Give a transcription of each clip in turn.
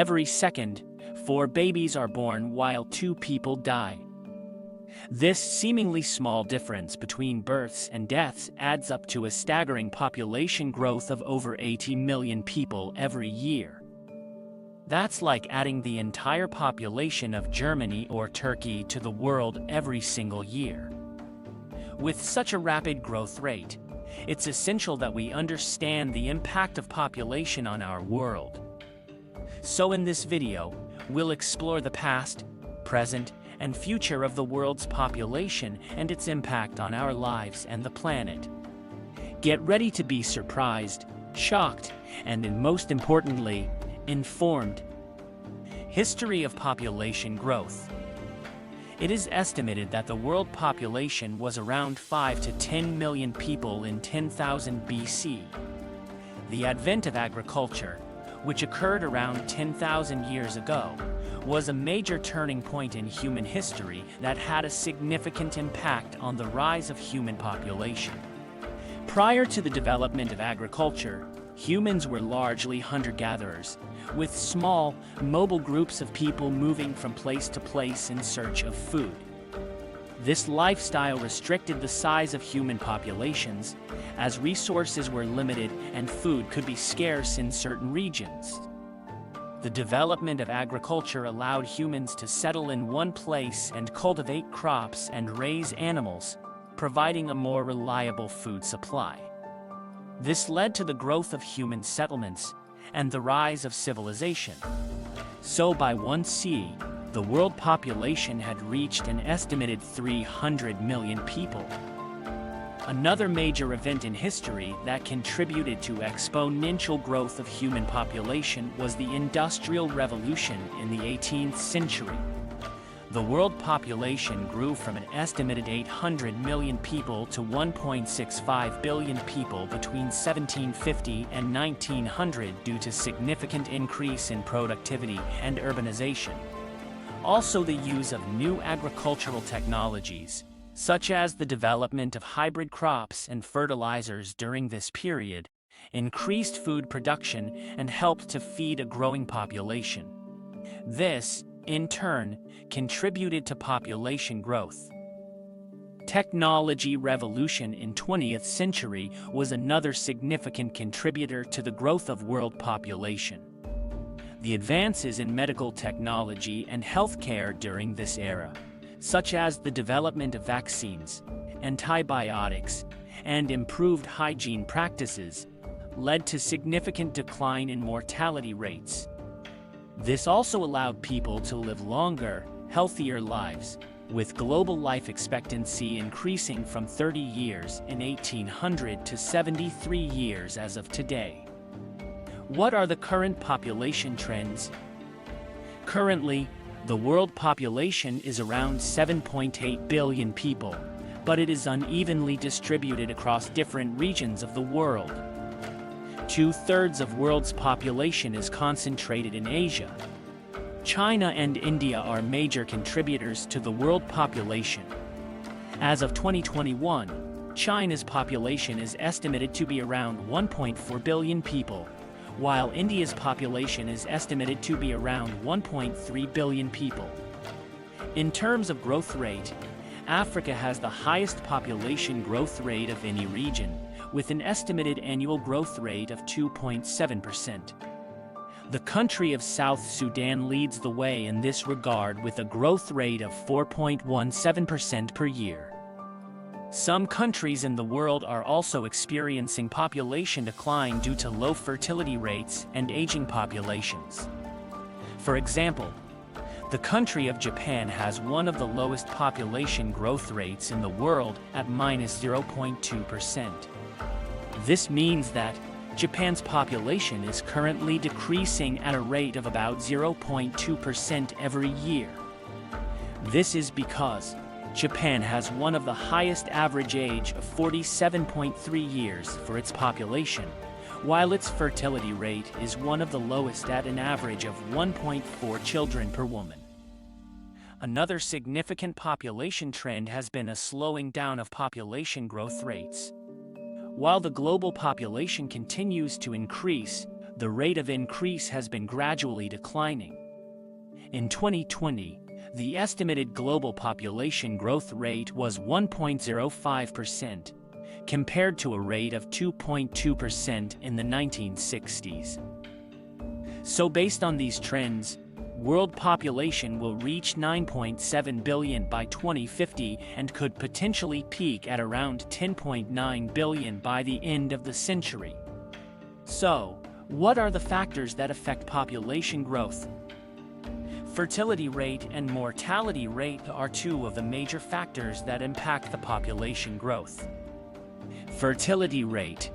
Every second, 4 babies are born while 2 people die. This seemingly small difference between births and deaths adds up to a staggering population growth of over 80 million people every year. That's like adding the entire population of Germany or Turkey to the world every single year. With such a rapid growth rate, it's essential that we understand the impact of population on our world. So in this video, we'll explore the past, present, and future of the world's population and its impact on our lives and the planet. Get ready to be surprised, shocked, and most importantly, informed. History of population growth. It is estimated that the world population was around 5 to 10 million people in 10,000 BC. The advent of agriculture, which occurred around 10,000 years ago, was a major turning point in human history that had a significant impact on the rise of human population. Prior to the development of agriculture, humans were largely hunter-gatherers, with small, mobile groups of people moving from place to place in search of food. This lifestyle restricted the size of human populations, as resources were limited and food could be scarce in certain regions. The development of agriculture allowed humans to settle in one place and cultivate crops and raise animals, providing a more reliable food supply. This led to the growth of human settlements and the rise of civilization. So by 1 CE, the world population had reached an estimated 300 million people. Another major event in history that contributed to exponential growth of human population was the Industrial Revolution in the 18th century. The world population grew from an estimated 800 million people to 1.65 billion people between 1750 and 1900 due to significant increase in productivity and urbanization. Also, the use of new agricultural technologies, such as the development of hybrid crops and fertilizers during this period, increased food production and helped to feed a growing population. This, in turn, contributed to population growth. Technology revolution in 20th century was another significant contributor to the growth of world population. The advances in medical technology and healthcare during this era, such as the development of vaccines, antibiotics, and improved hygiene practices, led to significant decline in mortality rates. This also allowed people to live longer, healthier lives, with global life expectancy increasing from 30 years in 1800 to 73 years as of today. What are the current population trends? Currently, the world population is around 7.8 billion people, but it is unevenly distributed across different regions of the world. 2/3 of world's population is concentrated in Asia. China and India are major contributors to the world population. As of 2021, China's population is estimated to be around 1.4 billion people, while India's population is estimated to be around 1.3 billion people. In terms of growth rate, Africa has the highest population growth rate of any region, with an estimated annual growth rate of 2.7%. The country of South Sudan leads the way in this regard with a growth rate of 4.17% per year. Some countries in the world are also experiencing population decline due to low fertility rates and aging populations. For example, the country of Japan has one of the lowest population growth rates in the world at -0.2%. This means that Japan's population is currently decreasing at a rate of about 0.2% every year. This is because Japan has one of the highest average age of 47.3 years for its population, while its fertility rate is one of the lowest at an average of 1.4 children per woman. Another significant population trend has been a slowing down of population growth rates. While the global population continues to increase, the rate of increase has been gradually declining. In 2020, the estimated global population growth rate was 1.05%, compared to a rate of 2.2% in the 1960s. So based on these trends, world population will reach 9.7 billion by 2050 and could potentially peak at around 10.9 billion by the end of the century. So, what are the factors that affect population growth? Fertility rate and mortality rate are two of the major factors that impact the population growth. Fertility rate.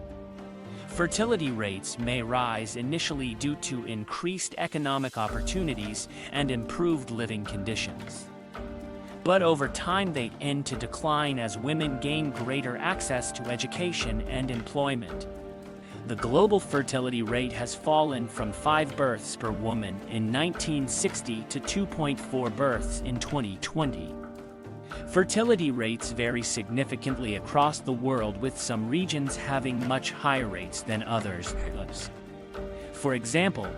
Fertility rates may rise initially due to increased economic opportunities and improved living conditions. But over time they tend to decline as women gain greater access to education and employment. The global fertility rate has fallen from 5 births per woman in 1960 to 2.4 births in 2020. Fertility rates vary significantly across the world, with some regions having much higher rates than others. For example,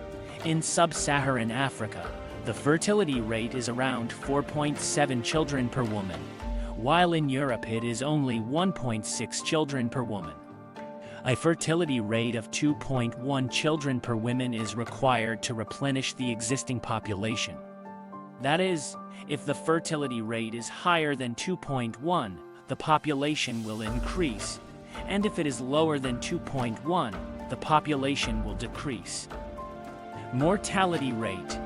in sub-Saharan Africa, the fertility rate is around 4.7 children per woman, while in Europe it is only 1.6 children per woman. A fertility rate of 2.1 children per woman is required to replenish the existing population. That is, if the fertility rate is higher than 2.1, the population will increase, and if it is lower than 2.1, the population will decrease. Mortality rate.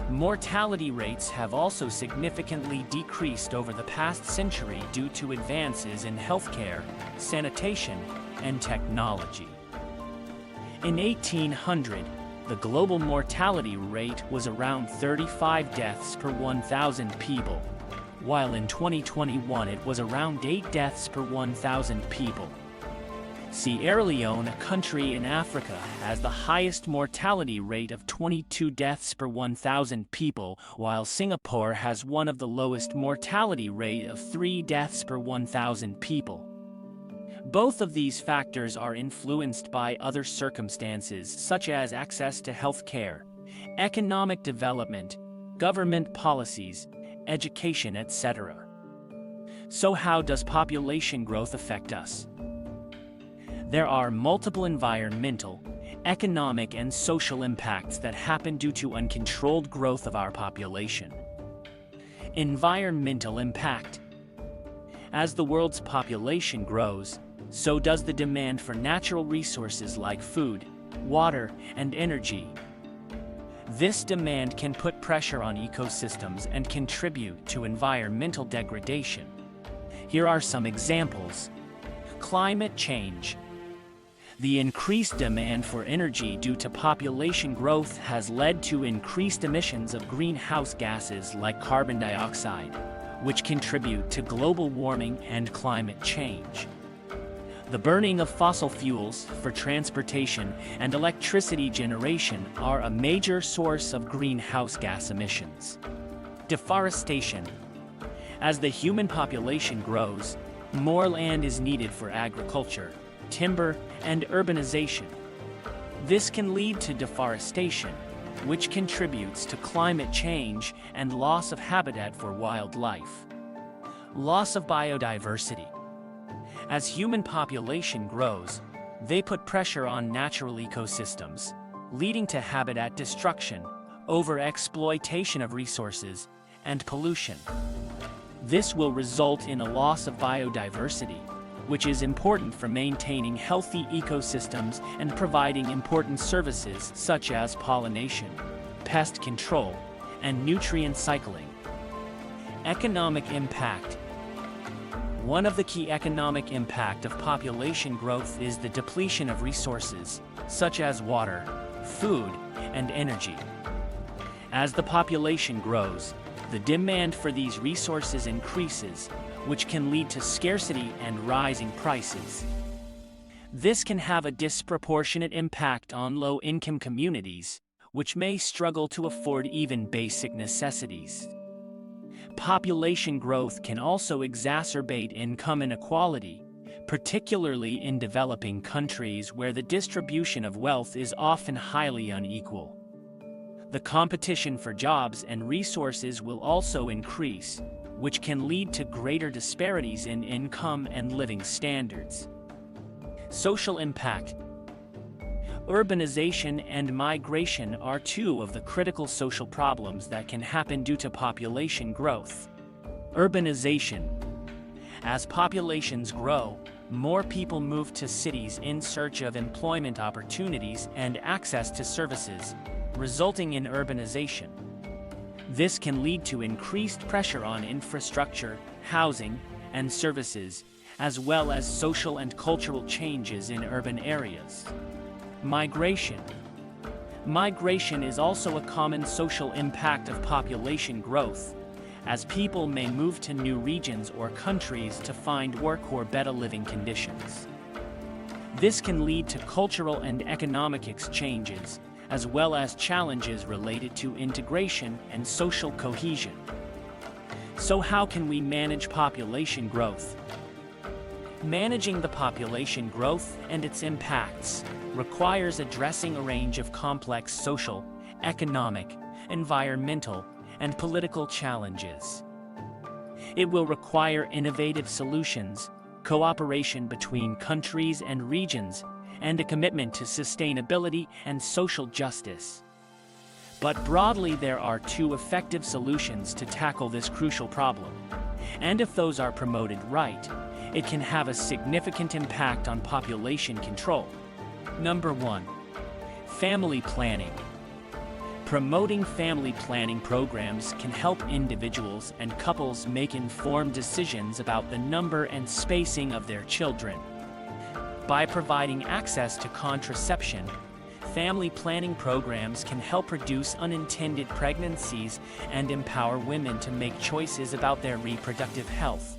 Mortality rates have also significantly decreased over the past century due to advances in healthcare, sanitation, and technology. In 1800, the global mortality rate was around 35 deaths per 1,000 people, while in 2021 it was around 8 deaths per 1,000 people. Sierra Leone, a country in Africa, has the highest mortality rate of 22 deaths per 1,000 people, while Singapore has one of the lowest mortality rate of 3 deaths per 1,000 people. Both of these factors are influenced by other circumstances such as access to health care, economic development, government policies, education, etc. So how does population growth affect us? There are multiple environmental, economic, and social impacts that happen due to uncontrolled growth of our population. Environmental impact. As the world's population grows, so does the demand for natural resources like food, water, and energy. This demand can put pressure on ecosystems and contribute to environmental degradation. Here are some examples. Climate change. The increased demand for energy due to population growth has led to increased emissions of greenhouse gases like carbon dioxide, which contribute to global warming and climate change. The burning of fossil fuels for transportation and electricity generation are a major source of greenhouse gas emissions. Deforestation. As the human population grows, more land is needed for agriculture, timber, and urbanization. This can lead to deforestation, which contributes to climate change and loss of habitat for wildlife. Loss of biodiversity. As human population grows, they put pressure on natural ecosystems, leading to habitat destruction, overexploitation of resources, and pollution. This will result in a loss of biodiversity, which is important for maintaining healthy ecosystems and providing important services such as pollination, pest control, and nutrient cycling. Economic impact. One of the key economic impact of population growth is the depletion of resources, such as water, food, and energy. As the population grows, the demand for these resources increases, which can lead to scarcity and rising prices. This can have a disproportionate impact on low-income communities, which may struggle to afford even basic necessities. Population growth can also exacerbate income inequality, particularly in developing countries where the distribution of wealth is often highly unequal. The competition for jobs and resources will also increase, which can lead to greater disparities in income and living standards. Social impact. Urbanization and migration are two of the critical social problems that can happen due to population growth. Urbanization. As populations grow, more people move to cities in search of employment opportunities and access to services, resulting in urbanization. This can lead to increased pressure on infrastructure, housing, and services, as well as social and cultural changes in urban areas. Migration. Migration is also a common social impact of population growth, as people may move to new regions or countries to find work or better living conditions. This can lead to cultural and economic exchanges, as well as challenges related to integration and social cohesion. So how can we manage population growth? Managing the population growth and its impacts requires addressing a range of complex social, economic, environmental, and political challenges. It will require innovative solutions, cooperation between countries and regions, and a commitment to sustainability and social justice. But broadly, there are two effective solutions to tackle this crucial problem, and if those are promoted right, it can have a significant impact on population control. Number 1. Family planning. Promoting family planning programs can help individuals and couples make informed decisions about the number and spacing of their children. By providing access to contraception, family planning programs can help reduce unintended pregnancies and empower women to make choices about their reproductive health.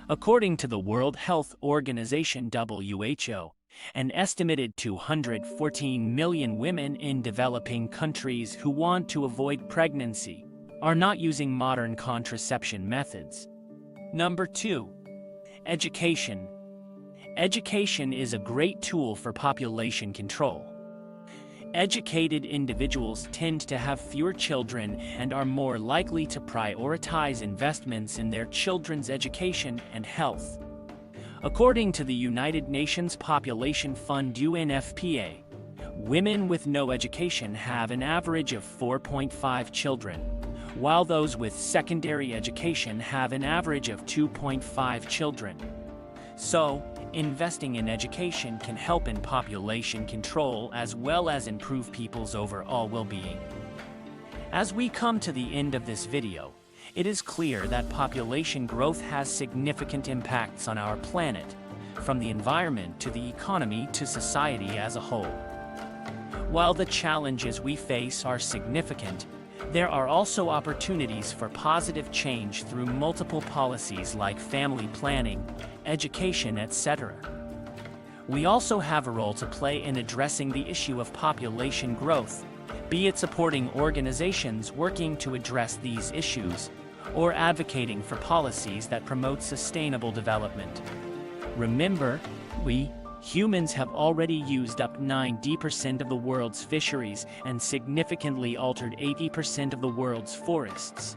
According to the World Health Organization (WHO), an estimated 214 million women in developing countries who want to avoid pregnancy are not using modern contraception methods. Number 2. Education. Education is a great tool for population control. Educated individuals tend to have fewer children and are more likely to prioritize investments in their children's education and health. According to the United Nations Population Fund (UNFPA), women with no education have an average of 4.5 children, while those with secondary education have an average of 2.5 children. So, investing in education can help in population control as well as improve people's overall well-being. As we come to the end of this video, it is clear that population growth has significant impacts on our planet, from the environment to the economy to society as a whole. While the challenges we face are significant, there are also opportunities for positive change through multiple policies like family planning, education, etc. We also have a role to play in addressing the issue of population growth, be it supporting organizations working to address these issues, or advocating for policies that promote sustainable development. Remember, we, humans, have already used up 90% of the world's fisheries and significantly altered 80% of the world's forests.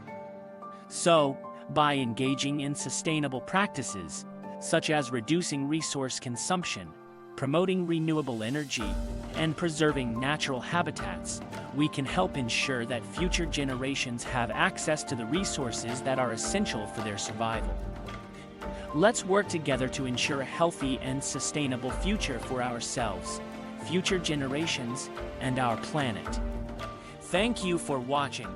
So, by engaging in sustainable practices, such as reducing resource consumption, promoting renewable energy, and preserving natural habitats, we can help ensure that future generations have access to the resources that are essential for their survival. Let's work together to ensure a healthy and sustainable future for ourselves, future generations, and our planet. Thank you for watching.